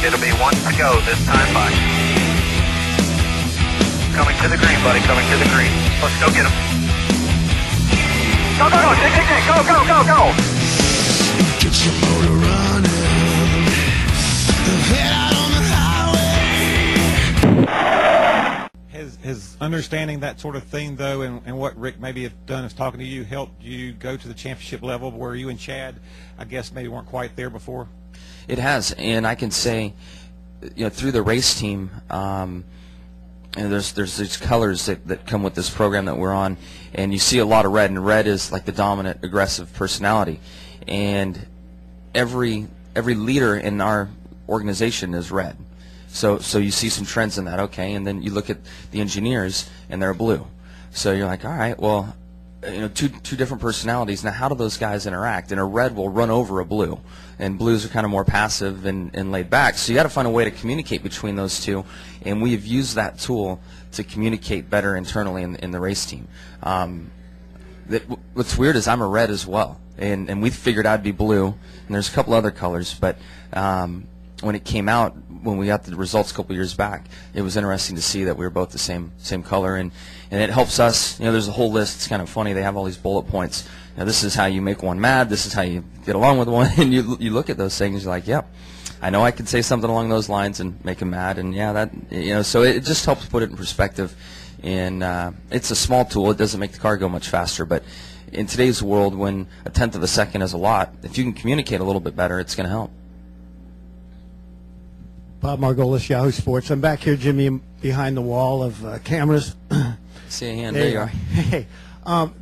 It'll be one to go this time by. Coming to the green, buddy, coming to the green. Let's go get him. Go, go, go, go, go, go, go! Get your motor running. Head out on the highway. Has understanding that sort of thing, though, and what Rick maybe have done is talking to you, helped you go to the championship level where you and Chad, I guess, maybe weren't quite there before? It has, and I can say, through the race team, and there's these colors that come with this program that we're on, and you see a lot of red, and red is like the dominant, aggressive personality, and every leader in our organization is red. So you see some trends in that, okay, and then you look at the engineers, and they're blue. So you're like, all right, well, two different personalities. Now, how do those guys interact? And a red will run over a blue, and blues are kind of more passive and laid back. So you got to find a way to communicate between those two, and we have used that tool to communicate better internally in the race team. What's weird is I'm a red as well, and we figured I'd be blue, and there's a couple other colors, but when it came out, when we got the results a couple years back, it was interesting to see that we were both the same color, and it helps us. There's a whole list. It's kind of funny. They have all these bullet points. This is how you make one mad. This is how you get along with one. And you look at those things, you're like, yep, I know I could say something along those lines and make him mad. And yeah, that so it just helps put it in perspective. And it's a small tool. It doesn't make the car go much faster, but in today's world, when a tenth of a second is a lot, if you can communicate a little bit better, it's going to help. Bob Margolis, Yahoo Sports. I'm back here, Jimmy, behind the wall of cameras. See a hand. There you are. Hey,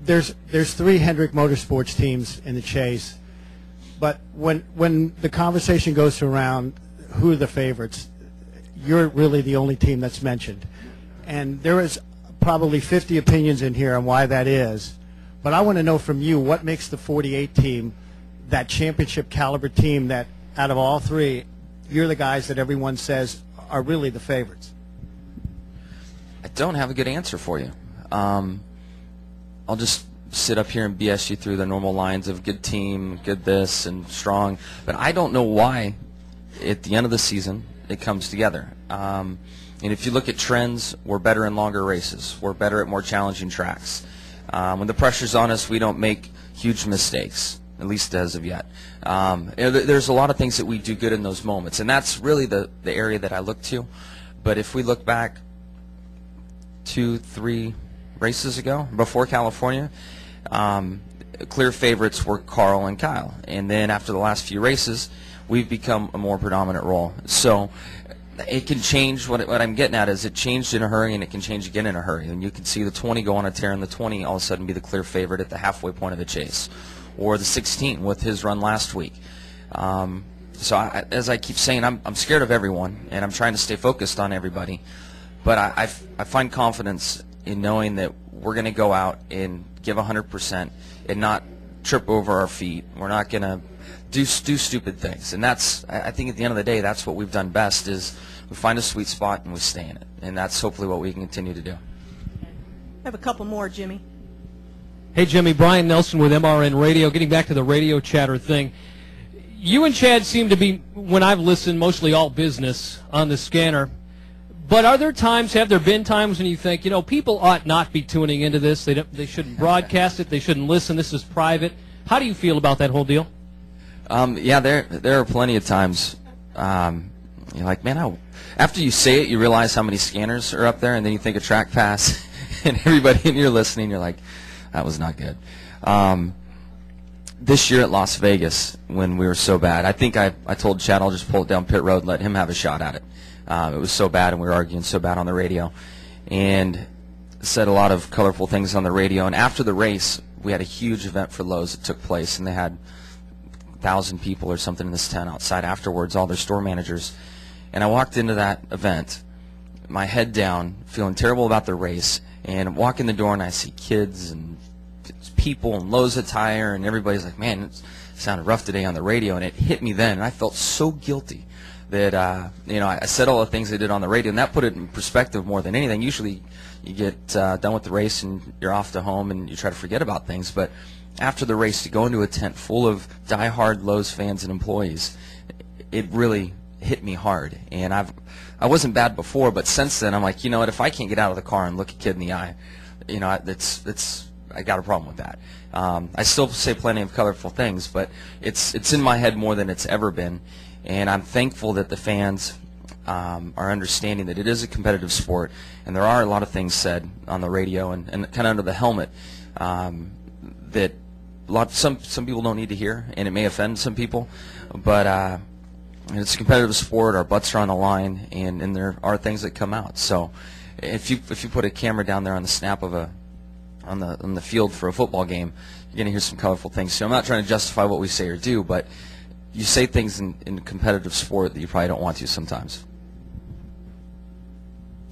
there's 3 Hendrick Motorsports teams in the chase, but when the conversation goes around who are the favorites, you're really the only team that's mentioned, and there is probably 50 opinions in here on why that is. But I want to know from you what makes the 48 team that championship caliber team that out of all 3. You're the guys that everyone says are really the favorites. I don't have a good answer for you. I'll just sit up here and BS you through the normal lines of good team, good this, and strong. But I don't know why at the end of the season it comes together. And if you look at trends, we're better in longer races. We're better at more challenging tracks. When the pressure's on us, we don't make huge mistakes, at least as of yet. There's a lot of things that we do good in those moments, and that's really the area that I look to. But if we look back 2-3 races ago, before California, clear favorites were Carl and Kyle. And then after the last few races, we've become a more predominant role. So it can change. What I'm getting at is it changed in a hurry, and it can change again in a hurry. And you can see the 20 go on a tear, and the 20 all of a sudden be the clear favorite at the halfway point of the chase. Or the 16 with his run last week. So as I keep saying, I'm scared of everyone, and I'm trying to stay focused on everybody. But I find confidence in knowing that we're going to go out and give 100% and not trip over our feet. We're not going to do stupid things. And that's, I think at the end of the day, that's what we've done best, is we find a sweet spot and we stay in it. And that's hopefully what we can continue to do. I have a couple more, Jimmy. Hey, Jimmy, Brian Nelson with MRN Radio. Getting back to the radio chatter thing, you and Chad seem to be, when I've listened, mostly all business on the scanner. But are there times, have there been times when you think, people ought not be tuning into this, they shouldn't broadcast it, they shouldn't listen, this is private? How do you feel about that whole deal? Yeah, there are plenty of times. You're like, man, after you say it, you realize how many scanners are up there, and then you think of track pass, and everybody in you're listening, you're like, that was not good. This year at Las Vegas, when we were so bad, I think I told Chad I'll just pull it down pit road and let him have a shot at it. It was so bad, and we were arguing so bad on the radio. And said a lot of colorful things on the radio. And after the race, we had a huge event for Lowe's that took place, and they had 1,000 people or something in this tent outside afterwards, all their store managers. And I walked into that event, my head down, feeling terrible about the race, and walk in the door, and I see kids and people and Lowe's attire, and everybody's like, man, it sounded rough today on the radio. And it hit me then, and I felt so guilty that, I said all the things I did on the radio, and that put it in perspective more than anything. Usually you get done with the race, and you're off to home, and you try to forget about things. But after the race, to go into a tent full of diehard Lowe's fans and employees, it really hit me hard. And I wasn't bad before, but since then I'm like, you know what? If I can't get out of the car and look a kid in the eye, you know, I got a problem with that. I still say plenty of colorful things, but it's in my head more than it's ever been. And I'm thankful that the fans are understanding that it is a competitive sport, and there are a lot of things said on the radio and kind of under the helmet that some people don't need to hear, and it may offend some people, but it's a competitive sport. Our butts are on the line, and there are things that come out. So if you put a camera down there on the snap of on the field for a football game, you're going to hear some colorful things. So I'm not trying to justify what we say or do, but you say things in competitive sport that you probably don't want to sometimes.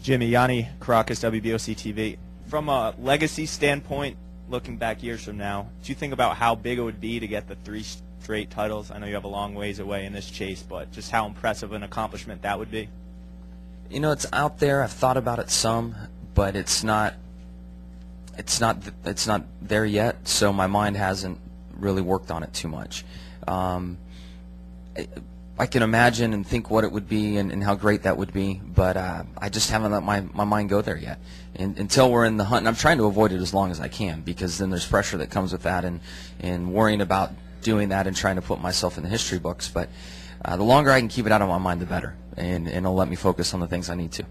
Jimmy, Yanni Caracas, WBOC TV. From a legacy standpoint, looking back years from now, do you think about how big it would be to get the 3 straight titles? I know you have a long ways away in this chase, but just how impressive an accomplishment that would be. You know, it's out there. I've thought about it some, but it's not there yet. So my mind hasn't really worked on it too much. I can imagine and think what it would be and how great that would be, but I just haven't let my mind go there yet. And until we're in the hunt, and I'm trying to avoid it as long as I can, because then there's pressure that comes with that, and worrying about doing that and trying to put myself in the history books. But the longer I can keep it out of my mind, the better, and it'll let me focus on the things I need to.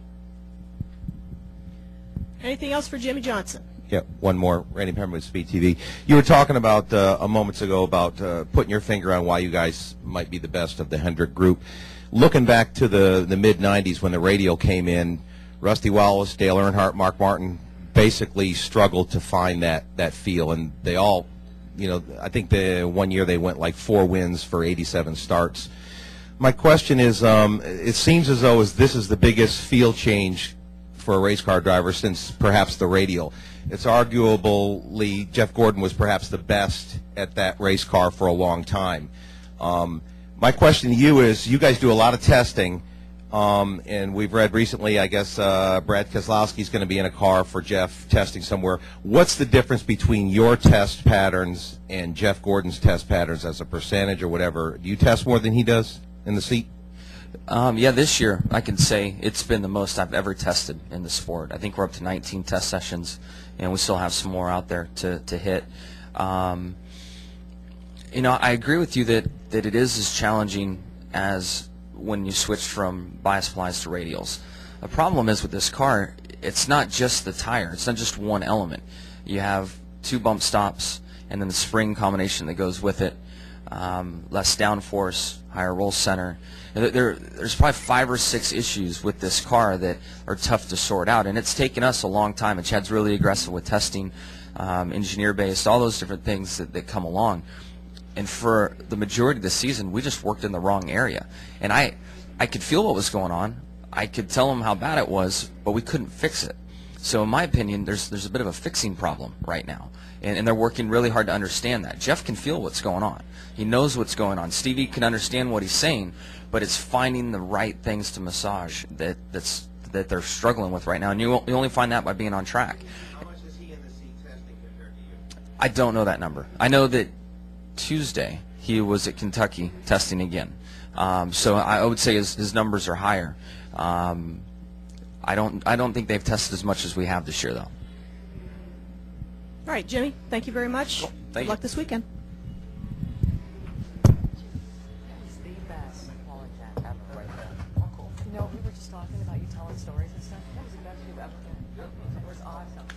Anything else for Jimmie Johnson? Yeah, one more. Randy Pemberton with Speed TV. You were talking about a moments ago about putting your finger on why you guys might be the best of the Hendrick group. Looking back to the mid-'90s when the radio came in, Rusty Wallace, Dale Earnhardt, Mark Martin basically struggled to find that feel, and they all, you know, I think the one year they went like 4 wins for 87 starts. My question is, it seems as though this is the biggest field change for a race car driver since perhaps the radial. It's arguably Jeff Gordon was perhaps the best at that race car for a long time. My question to you is, you guys do a lot of testing, and we've read recently, I guess, Brad Keselowski's going to be in a car for Jeff testing somewhere. What's the difference between your test patterns and Jeff Gordon's test patterns as a percentage or whatever? Do you test more than he does in the seat? Yeah, this year I can say it's been the most I've ever tested in the sport. I think we're up to 19 test sessions, and we still have some more out there to hit. You know, I agree with you that it is as challenging as when you switch from bias-plies to radials. The problem is with this car, it's not just the tire. It's not just one element. You have 2 bump stops and then the spring combination that goes with it, less downforce, higher roll center. There's probably 5 or 6 issues with this car that are tough to sort out, and it's taken us a long time, and Chad's really aggressive with testing, engineer-based, all those different things that come along. And for the majority of the season, we just worked in the wrong area. And I could feel what was going on. I could tell them how bad it was, but we couldn't fix it. So in my opinion, there's a bit of a fixing problem right now. And they're working really hard to understand that. Jeff can feel what's going on. He knows what's going on. Stevie can understand what he's saying, but it's finding the right things to massage that they're struggling with right now. And you only find that by being on track. How much is he in the seat testing compared to you? I don't know that number. I know that Tuesday he was at Kentucky testing again. So I would say his numbers are higher. I don't think they've tested as much as we have this year, though. All right, Jimmy, thank you very much. Cool. Thank Good you. luck this weekend. You know, we were just talking about you telling stories and stuff. That was the best you've ever done. It was awesome.